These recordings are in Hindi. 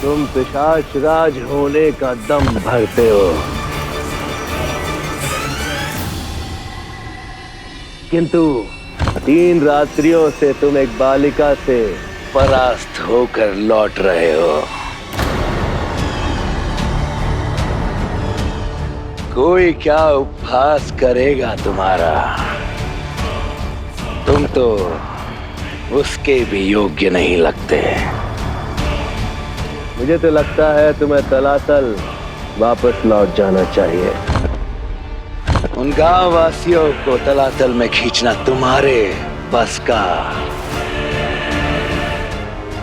तुम पिशाच राज होने का दम भरते हो, किंतु 3 रात्रियों से तुम एक बालिका से परास्त होकर लौट रहे हो। कोई क्या उपहास करेगा तुम्हारा? तुम तो उसके भी योग्य नहीं लगते। मुझे तो लगता है तुम्हें तलातल वापस लौट जाना चाहिए। उन गांव वासियों को तलातल में खींचना तुम्हारे बस का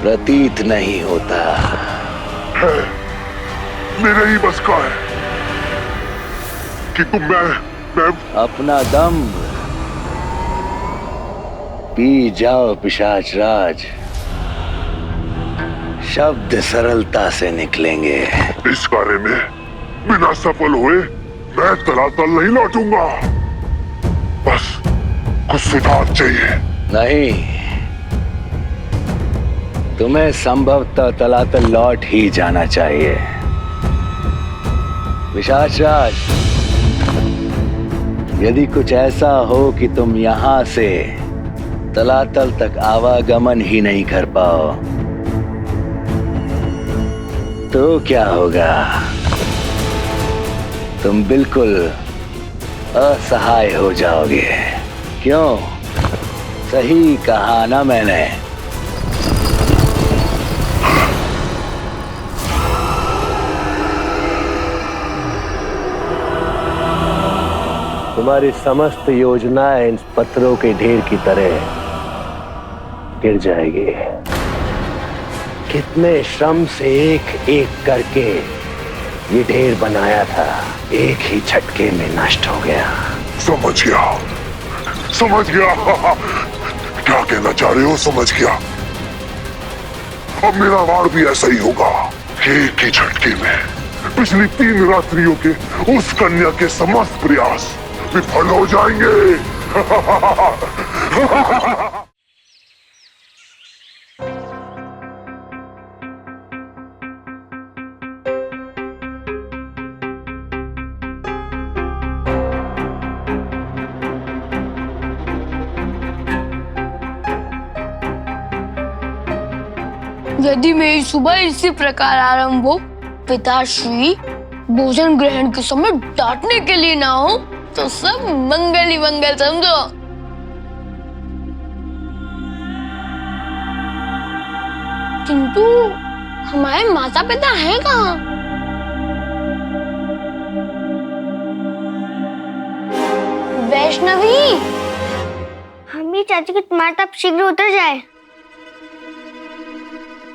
प्रतीत नहीं होता है। मेरे ही बस का है कि तुम मैं अपना दम पी जाओ पिशाच राज, शब्द सरलता से निकलेंगे। इस कार्य में बिना सफल हुए मैं तलातल नहीं लौटूंगा। बस कुछ सुधार चाहिए। नहीं, तुम्हें संभवतः तलातल लौट ही जाना चाहिए। पिशाच राज, यदि कुछ ऐसा हो कि तुम यहां से तलातल तक आवागमन ही नहीं कर पाओ, तो क्या होगा? तुम बिल्कुल असहाय हो जाओगे। क्यों? सही कहा ना मैंने? तुम्हारी समस्त योजनाएं इन पत्थरों के ढेर की तरह गिर जाएगी। कितने श्रम से एक एक करके ये ढेर बनाया था, एक ही झटके में नष्ट हो गया। समझ गया, समझ गया। क्या कहना चाह रहे हो? समझ गया। अब मेरा वार भी ऐसा ही होगा। एक ही झटके में पिछली 3 रात्रियों के उस कन्या के समस्त प्रयास विफल हो जाएंगे। यदि मेरी सुबह इसी प्रकार आरंभ हो, पिताश्री भोजन ग्रहण के समय डांटने के लिए ना हो, तो सब मंगल ही मंगल समझो। किंतु हमारे माता पिता हैं कहाँ? वैष्णवी, हम भी चाहते कि तुम्हारा ताप शीघ्र उतर जाए।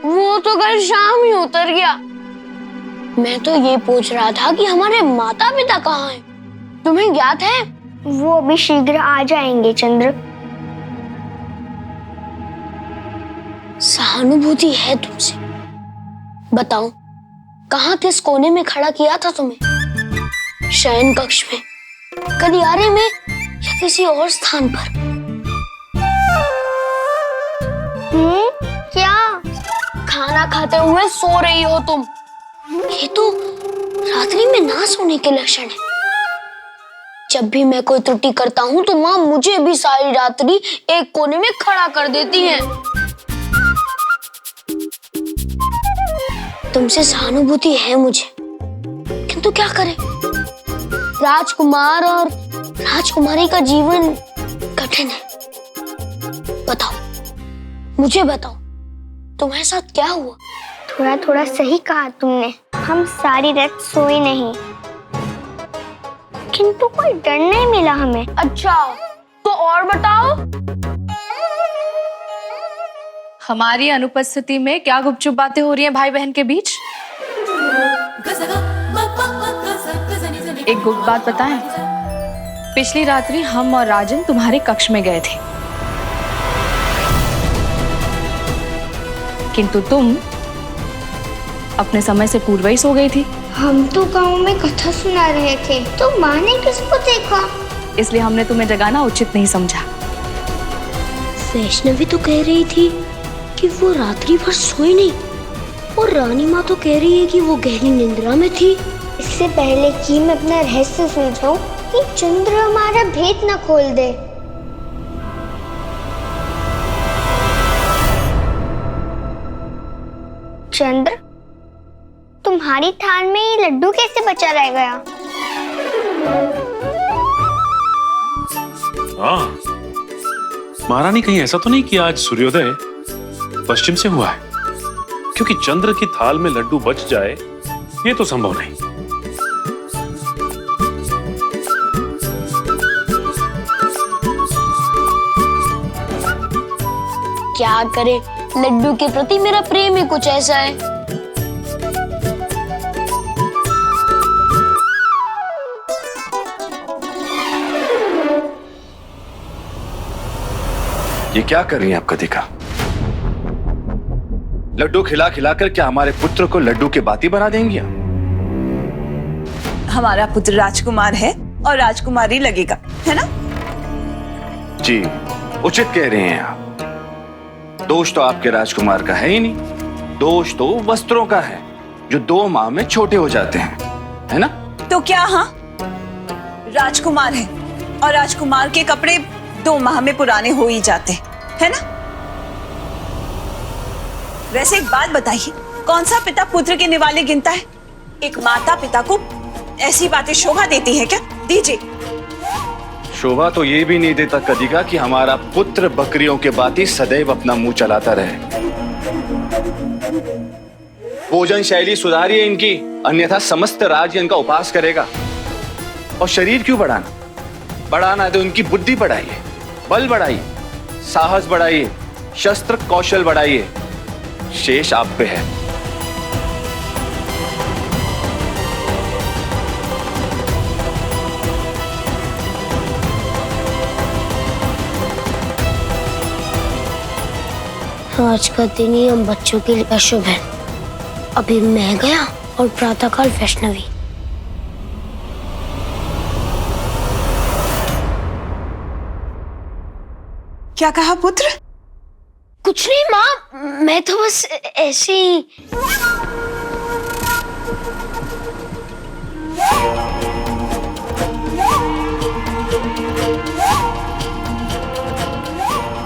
वो तो कल शाम ही उतर गया। मैं तो ये पूछ रहा था कि हमारे माता पिता कहाँ हैं? तुम्हें ज्ञात है? वो अभी शीघ्र आ जाएंगे चंद्र। सहानुभूति है तुमसे। बताओ, कहाँ किस कोने में खड़ा किया था तुम्हें? शयन कक्ष में, गलियारे में, या किसी और स्थान पर? क्या? खाना खाते हुए सो रही हो तुम। ये तो रात्रि में ना सोने के लक्षण है। जब भी मैं कोई त्रुटि करता हूँ तो माँ मुझे भी सारी रात्रि एक कोने में खड़ा कर देती हैं। तुमसे सहानुभूति है मुझे, किंतु क्या करें? राजकुमार और राजकुमारी का जीवन कठिन है। बताओ, मुझे बताओ, तुम्हारे साथ क्या हुआ? थोड़ा थोड़ा सही कहा तुमने। हम सारी रात सोए नहीं, किंतु कोई डर नहीं मिला हमें। अच्छा, तो और बताओ। हमारी अनुपस्थिति में क्या गुपचुप बातें हो रही हैं भाई बहन के बीच? एक गुप्त बात बताएं। पिछली रात्रि हम और राजन तुम्हारे कक्ष में गए थे, किंतु तुम अपने समय से पूर्व ही सो गई थी। हम तो गांव में कथा सुना रहे थे, तो माँ ने किसको देखा? इसलिए हमने तुम्हें जगाना उचित नहीं समझा। वैष्णवी तो कह रही थी कि वो रात्रि भर सोई नहीं। और रानी माँ तो कह रही है कि वो गहरी निंद्रा में थी। इससे पहले कि मैं अपना रहस्य सुलझाऊं, कि चंद्र हमारा भेद न खोल दे। चंद्र, तुम्हारी थाल में ये लड्डू कैसे बचा रह गया? हाँ, महारानी कहीं ऐसा तो नहीं कि आज सूर्योदय पश्चिम से हुआ है, क्योंकि चंद्र की थाल में लड्डू बच जाए ये तो संभव नहीं। क्या करे, लड्डू के प्रति मेरा प्रेम ही कुछ ऐसा है। ये क्या कर रही हैं आप कदिका? लड्डू खिला खिलाकर क्या हमारे पुत्र को लड्डू के बाती बना देंगी आप? हमारा पुत्र राजकुमार है और राजकुमारी लगेगा, है ना? जी, उचित कह रहे हैं आप। दोष तो आपके राजकुमार का है ही नहीं, दोष तो वस्त्रों का है जो 2 माह में छोटे हो जाते हैं, है ना? तो क्या? हाँ, राजकुमार है और राजकुमार के कपड़े 2 माह में पुराने हो ही जाते हैं, है ना? वैसे एक बात बताइए, कौन सा पिता पुत्र के निवाले गिनता है? एक माता पिता को ऐसी बातें शोभा देती है क्या? दीजिए। शोभा तो ये भी नहीं देता कदिका कि हमारा पुत्र बकरियों के बाती सदैव अपना मुंह चलाता रहे। भोजन शैली सुधारिए इनकी, अन्यथा समस्त राज्य इनका उपास करेगा। और शरीर क्यों बढ़ाना? बढ़ाना है तो इनकी बुद्धि बढ़ाइए, बल बढ़ाइए, साहस बढ़ाइए, शस्त्र कौशल बढ़ाइए। शेष आप पे है। आज का दिन ही हम बच्चों के लिए अशुभ है। अभी मैं गया और प्रातःकाल वैष्णवी। क्या कहा पुत्र? कुछ नहीं माँ, मैं तो बस ऐसे ही।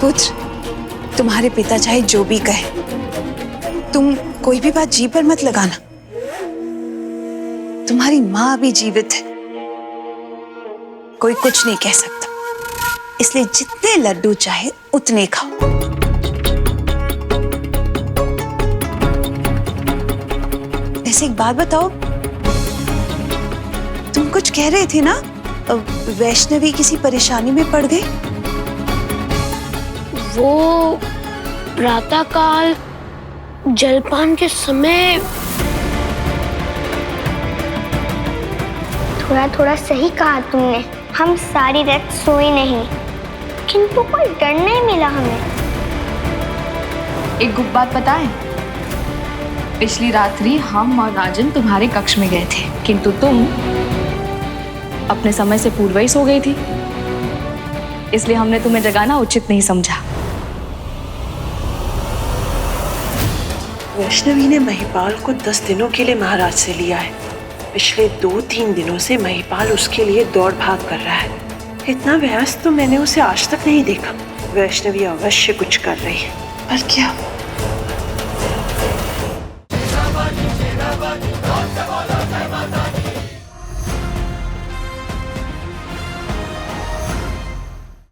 पुत्र, तुम्हारे पिता चाहे जो भी कहे, तुम कोई भी बात जी पर मत लगाना। तुम्हारी माँ अभी जीवित है, कोई कुछ नहीं कह सकता, इसलिए जितने लड्डू चाहे उतने खाओ। ऐसे एक बात बताओ, तुम कुछ कह रहे थे ना, वैष्णवी किसी परेशानी में पड़ गई? वो प्रातःकाल जलपान के समय थोड़ा थोड़ा सही कहा तुमने। हम सारी रात सोए नहीं, किंतु कोई डर नहीं मिला हमें। एक गुप्त बात बताएं, पिछली रात्रि हम और राजन तुम्हारे कक्ष में गए थे, किंतु तुम अपने समय से पूर्व ही सो गई थी, इसलिए हमने तुम्हें जगाना उचित नहीं समझा। वैष्णवी ने महिपाल को 10 दिनों के लिए महाराज से लिया है। पिछले 2-3 दिनों से महिपाल उसके लिए दौड़ भाग कर रहा है। इतना व्यस्त तो मैंने उसे आज तक नहीं देखा। वैष्णवी अवश्य कुछ कर रही है, पर क्या?